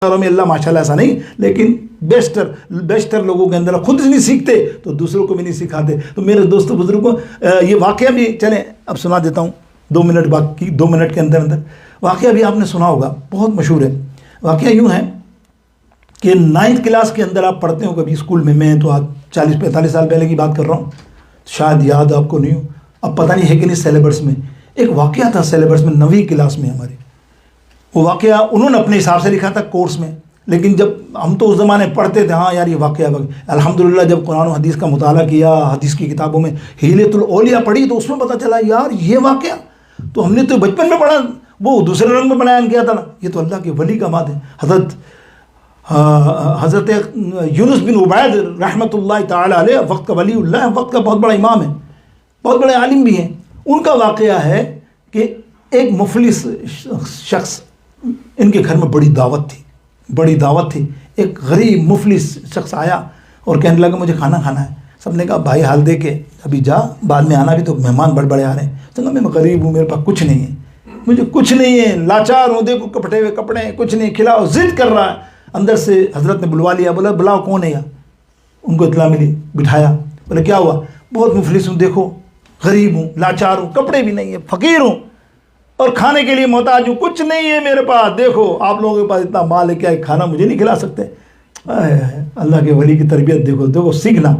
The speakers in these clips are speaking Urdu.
میں اللہ ماشاءاللہ ایسا نہیں، لیکن بیشتر لوگوں کے اندر خود نہیں سیکھتے تو دوسروں کو بھی نہیں سکھاتے. تو میرے دوستوں بزرگوں، یہ واقعہ بھی چلیں اب سنا دیتا ہوں 2 منٹ باقی، 2 منٹ کے اندر واقعہ بھی آپ نے سنا ہوگا، بہت مشہور ہے. واقعہ یوں ہے کہ 9th کلاس کے اندر آپ پڑھتے ہو کبھی اسکول میں تو آج 40-45 سال پہلے کی بات کر رہا ہوں، شاید یاد آپ کو نہیں ہو، اب پتہ نہیں ہے کہ نہیں. سلیبس میں ایک واقعہ تھا، سلیبس میں 9ویں کلاس میں ہمارے. وہ واقعہ انہوں نے اپنے حساب سے لکھا تھا کورس میں، لیکن جب ہم تو اس زمانے پڑھتے تھے ہاں یار یہ واقعہ الحمدللہ جب قرآن و حدیث کا مطالعہ کیا، حدیث کی کتابوں میں حیلۃ الاولیاء پڑھی تو اس میں پتہ چلا یار یہ واقعہ تو ہم نے تو بچپن میں پڑھا، وہ دوسرے رنگ میں بیان کیا تھا نا، یہ تو اللہ کے ولی کا بات ہے. حضرت یونس بن عبید رحمۃ اللہ تعالی علیہ، وقت کا ولی اللہ ہے، وقت کا بہت بڑا امام ہے، بہت بڑے عالم بھی ہیں. ان کا واقعہ ہے کہ ایک مفلس شخص، ان کے گھر میں بڑی دعوت تھی. ایک غریب مفلس شخص آیا اور کہنے لگا مجھے کھانا کھانا ہے. سب نے کہا بھائی حال دے کے ابھی جا، بعد میں آنا بھی تو مہمان بڑے آ رہے ہیں. تو میں غریب ہوں، میرے پاس کچھ نہیں ہے، مجھے کچھ نہیں ہے، لاچار ہوں، دیکھو کپڑے ہوئے کپڑے ہیں، کچھ نہیں، کھلاؤ. ضد کر رہا ہے. اندر سے حضرت نے بلوا لیا، بولا بلاؤ کون ہے. ان کو اطلاع ملی، بٹھایا. بولے کیا ہوا؟ بہت مفلس ہوں، دیکھو غریب ہوں، لاچار ہوں، کپڑے بھی نہیں ہیں، فقیر ہوں اور کھانے کے لیے محتاج ہوں، کچھ نہیں ہے میرے پاس. دیکھو آپ لوگوں کے پاس اتنا مال ہے، کیا کھانا مجھے نہیں کھلا سکتے؟ اللہ کے ولی کی تربیت دیکھو سیکھنا.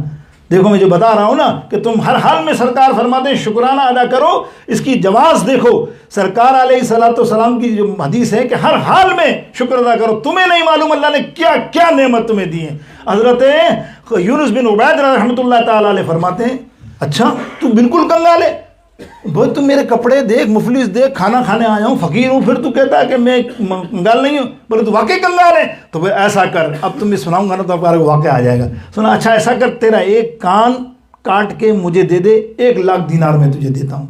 دیکھو میں جو بتا رہا ہوں نا کہ تم ہر حال میں، سرکار فرماتے ہیں شکرانہ ادا کرو. اس کی جواز دیکھو، سرکار علیہ الصلوۃ والسلام کی جو حدیث ہے کہ ہر حال میں شکر ادا کرو. تمہیں نہیں معلوم اللہ نے کیا کیا نعمت تمہیں دی ہے. حضرت یونس بن عبید رحمۃ اللہ تعالی علیہ فرماتے ہیں اچھا تو بالکل کنگال ہے بھائی، تم میرے کپڑے دیکھ، مفلس دیکھ، کھانا کھانے آیا ہوں، فقیر ہوں، پھر تو کہتا ہے کہ میں کنگال نہیں ہوں. بولے تو واقعی کنگال ہے. تو پھر ایسا کر، اب تم میں سناؤں گا نا تو آپ کو واقعہ آ جائے گا. سنا اچھا ایسا کر، تیرا ایک کان کاٹ کے مجھے دے دے، 1,00,000 دینار میں تجھے دیتا ہوں.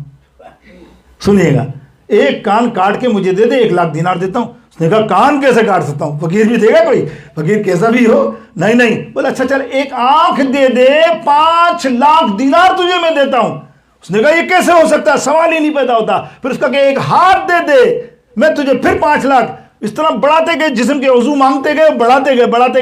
سنیے گا، ایک کان کاٹ کے مجھے دے دے، 1,00,000 دینار دیتا ہوں. اس نے کہا کان کیسے کاٹ سکتا ہوں؟ فقیر بھی دے گا کوئی؟ فقیر کیسا بھی ہو؟ نہیں. بولے اچھا چل ایک آنکھ دے دے، 5,00,000 دینار تجھے میں دیتا ہوں. اس نے کہا یہ کیسے ہو سکتا ہے، سوال ہی نہیں پیدا ہوتا. پھر اس کا کہ ایک ہاتھ دے دے، میں تجھے پھر 5,00,000. اس طرح بڑھاتے گئے، جسم کے عضو مانگتے گئے، بڑھاتے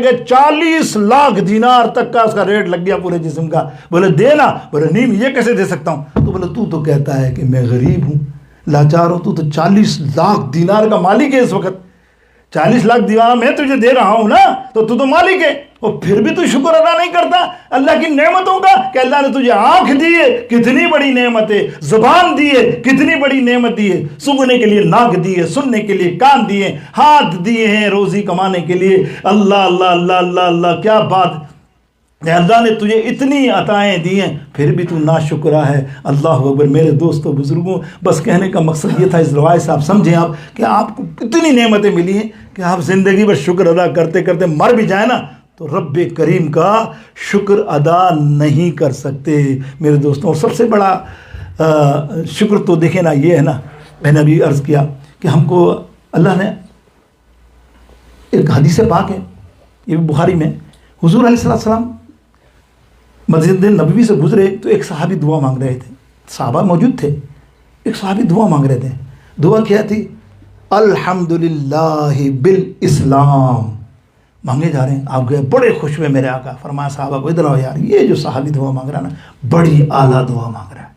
گئے 40,00,000 دینار تک کا اس کا ریٹ لگ گیا پورے جسم کا. بولے دینا. بولے نہیں یہ کیسے دے سکتا ہوں؟ تو بولے تو کہتا ہے کہ میں غریب ہوں، لاچار ہوں، تو 40,00,000 دینار کا مالک ہے. اس وقت 40,00,000 دینار میں تجھے دے رہا ہوں نا، تو مالک ہے. اور پھر بھی تو شکر ادا نہیں کرتا اللہ کی نعمتوں کا کہ اللہ نے تجھے آنکھ دی ہے، کتنی بڑی نعمت ہے. زبان دی ہے، کتنی بڑی نعمت دی ہے. سونگھنے کے لیے ناک دی ہے، سننے کے لیے کان دیے، ہاتھ دیے ہیں روزی کمانے کے لیے. اللہ اللہ اللہ اللہ اللہ، کیا بات ہے. اللہ نے تجھے اتنی عطائیں دی ہیں پھر بھی تو ناشکرا ہے. اللہ اکبر. میرے دوستوں بزرگوں، بس کہنے کا مقصد یہ تھا اس روایت سے آپ سمجھیں آپ کہ آپ کو کتنی نعمتیں ملی ہیں کہ آپ زندگی بھر شکر ادا کرتے کرتے مر بھی جائیں نا تو رب کریم کا شکر ادا نہیں کر سکتے میرے دوستوں. اور سب سے بڑا شکر تو دیکھیں نا یہ ہے نا، میں نے ابھی عرض کیا کہ ہم کو اللہ نے ایک حدیث پاک ہے، یہ بخاری میں، حضور علیہ السلام مسجد نبوی سے گزرے تو ایک صحابی دعا مانگ رہے تھے. صحابہ موجود تھے، ایک صحابی دعا مانگ رہے تھے. دعا کیا تھی؟ الحمدللہ بالاسلام مانگے جا رہے ہیں. آپ گئے بڑے خوش ہوئے میرے آقا. فرمایا صحابہ کو ادھر آؤ یار، یہ جو صحابی دعا مانگ رہا ہے نا بڑی اعلیٰ دعا مانگ رہا ہے.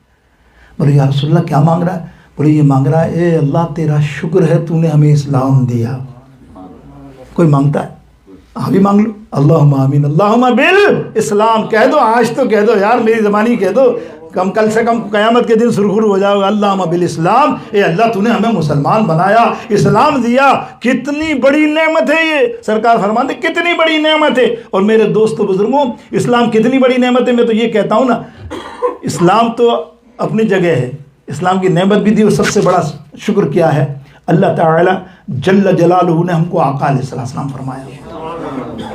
بولے یا رسول اللہ کیا مانگ رہا ہے؟ بولے یہ مانگ رہا ہے اے اللہ تیرا شکر ہے تو نے ہمیں اسلام دیا. کوئی مانگتا ہے؟ آپ بھی مانگ لو. اللہم آمین، اللہم بالاسلام کہہ دو. آج تو کہہ دو یار، میری زبانی کہہ دو، کل سے کم قیامت کے دن سرخرو ہو جاؤ گا. اللہم بالاسلام، اے اللہ تو نے ہمیں مسلمان بنایا، اسلام دیا. کتنی بڑی نعمت ہے یہ. سرکار فرماتے کتنی بڑی نعمت ہے. اور میرے دوستو بزرگوں، اسلام کتنی بڑی نعمت ہے. میں تو یہ کہتا ہوں نا، اسلام تو اپنی جگہ ہے، اسلام کی نعمت بھی دی. اور سب سے بڑا شکر کیا ہے؟ اللہ تعالی جل جلالہ نے ہم کو آقا علیہ السلام فرمایا.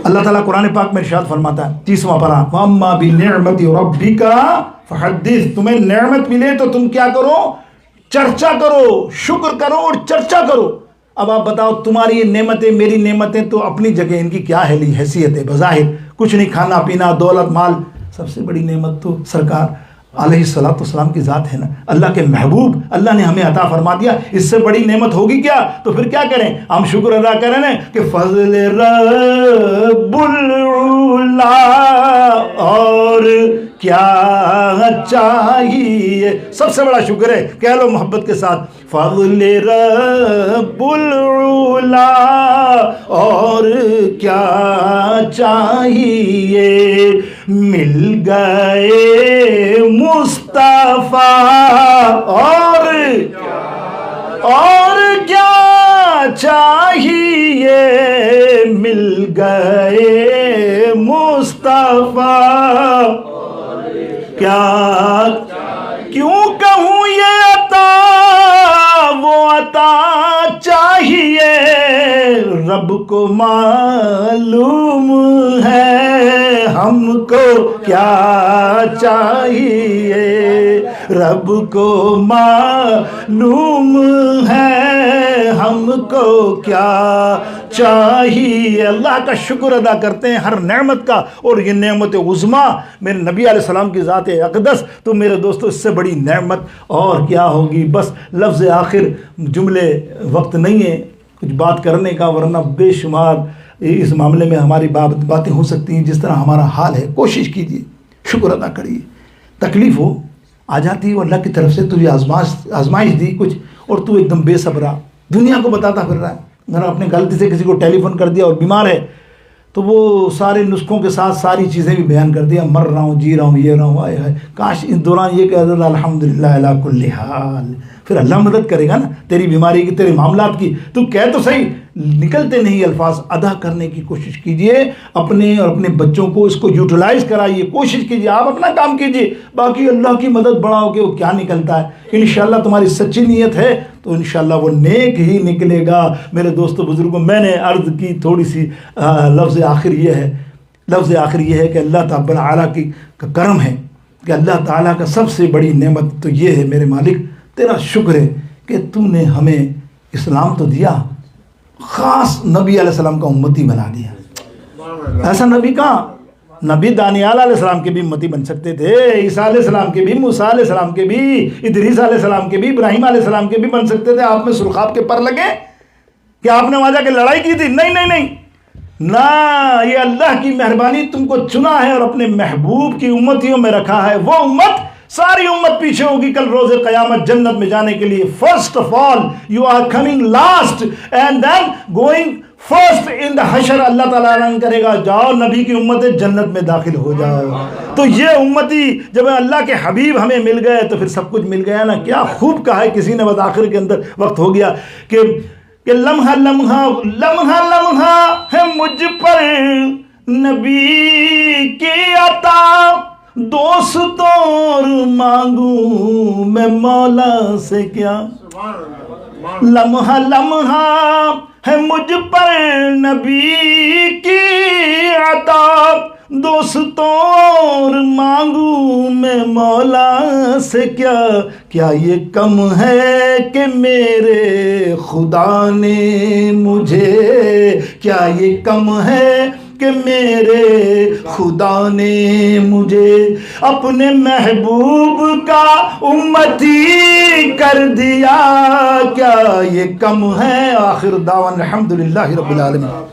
اللہ تعالیٰ قرآن پاک میں ارشاد فرماتا ہے 30واں پارہ، وَأَمَّا بِنِعْمَةِ رَبِّكَ فَحَدِّثْ. تمہیں نعمت ملے تو تم کیا کرو؟ چرچا کرو، شکر کرو اور چرچا کرو. اب آپ بتاؤ، تمہاری یہ نعمتیں، میری نعمتیں تو اپنی جگہ ان کی کیا حیثیت ہے؟ بظاہر کچھ نہیں، کھانا پینا، دولت، مال. سب سے بڑی نعمت تو سرکار علیہ الصلوۃ والسلام کی ذات ہے نا، اللہ کے محبوب اللہ نے ہمیں عطا فرما دیا، اس سے بڑی نعمت ہوگی کیا؟ تو پھر کیا کریں؟ ہم شکر ادا کریں نا کہ فضل رب العلا، اور کیا چاہیے، سب سے بڑا شکر ہے، کہہ لو محبت کے ساتھ، فضل رب العلا، اور کیا چاہیے، مل گئے مصطفیٰ، اور کیا چاہیے، مل گئے مصطفیٰ، کیا کیوں کہوں یہ عطا وہ عطا چاہیے، رب کو معلوم ہے ہم کو کیا چاہیے، رب کو معلوم ہے ہم کو کیا چاہیے۔ اللہ کا شکر ادا کرتے ہیں ہر نعمت کا، اور یہ نعمت عظمیٰ میرے نبی علیہ السلام کی ذات اقدس، تو میرے دوستو اس سے بڑی نعمت اور کیا ہوگی۔ بس لفظ آخر، جملے وقت نہیں ہے کچھ بات کرنے کا، ورنہ بے شمار اس معاملے میں ہماری باتیں ہو سکتی ہیں، جس طرح ہمارا حال ہے۔ کوشش کیجیے، شکر ادا کریے، تکلیف ہو آ جاتی ہے، اللہ کی طرف سے تجھے آزمائش دی کچھ، اور تو ایک دم بے صبرا دنیا کو بتاتا پھر رہا ہے۔ اگر آپ نے غلطی سے کسی کو ٹیلی فون کر دیا اور بیمار ہے، تو وہ سارے نسخوں کے ساتھ ساری چیزیں بھی بیان کر دیا، مر رہا ہوں، جی رہا ہوں، یہ رہا ہوں، آئے کاش اس دوران یہ کہہ دیتا الحمدللہ علی کل حال، پھر اللہ مدد کرے گا نا تیری بیماری کی، تیرے معاملات کی۔ تو کہہ تو صحیح، نکلتے نہیں الفاظ، ادا کرنے کی کوشش کیجئے، اپنے اور اپنے بچوں کو اس کو یوٹیلائز کرائیے، کوشش کیجئے، آپ اپنا کام کیجئے، باقی اللہ کی مدد بڑھاؤ کہ وہ کیا نکلتا ہے۔ انشاءاللہ تمہاری سچی نیت ہے تو انشاءاللہ وہ نیک ہی نکلے گا۔ میرے دوستو بزرگوں، میں نے عرض کی تھوڑی سی، لفظ آخر یہ ہے کہ اللہ تعالیٰ اعلیٰ کی کرم ہے، کہ اللہ تعالیٰ کا سب سے بڑی نعمت تو یہ ہے میرے مالک، تیرا شکر ہے کہ تو نے ہمیں اسلام تو دیا، خاص نبی علیہ السلام کا امتی بنا دیا۔ ایسا نبی کہاں؟ نبی دانیال علیہ السلام کے بھی امتی بن سکتے تھے، عیسیٰ علیہ السلام کے بھی، موسیٰ علیہ السلام کے بھی، ادریس علیہ السلام کے بھی، ابراہیم علیہ السلام کے بھی بن سکتے تھے۔ آپ میں سرخاب کے پر لگے کہ آپ نے وہاں جا کے لڑائی کی تھی؟ نہیں، نہ، یہ اللہ کی مہربانی، تم کو چنا ہے اور اپنے محبوب کی امتیوں میں رکھا ہے۔ وہ امت، ساری امت پیچھے ہوگی کل روز قیامت جنت میں جانے کے لیے۔ First of all you are coming last and then going first in the حشر۔ اللہ تعالیٰ اعلان کرے گا، جاؤ نبی کی امت جنت میں داخل ہو جاؤ۔ تو یہ امتی جب اللہ کے حبیب ہمیں مل گئے تو پھر سب کچھ مل گیا نا۔ کیا خوب کہا ہے کسی نے، بس آخر کے اندر وقت ہو گیا، کہ لمحہ ہے مجھ پر نبی کی عطا، دوستوں اور مانگوں میں مولا سے کیا۔ لمحہ ہے مجھ پر نبی کی عطا، دوستوں اور مانگوں میں مولا سے کیا یہ کم ہے کہ میرے خدا نے مجھے، کیا یہ کم ہے کہ میرے خدا نے مجھے اپنے محبوب کا امتی کر دیا، کیا یہ کم ہے؟ آخر دعوانا الحمدللہ رب العالمین۔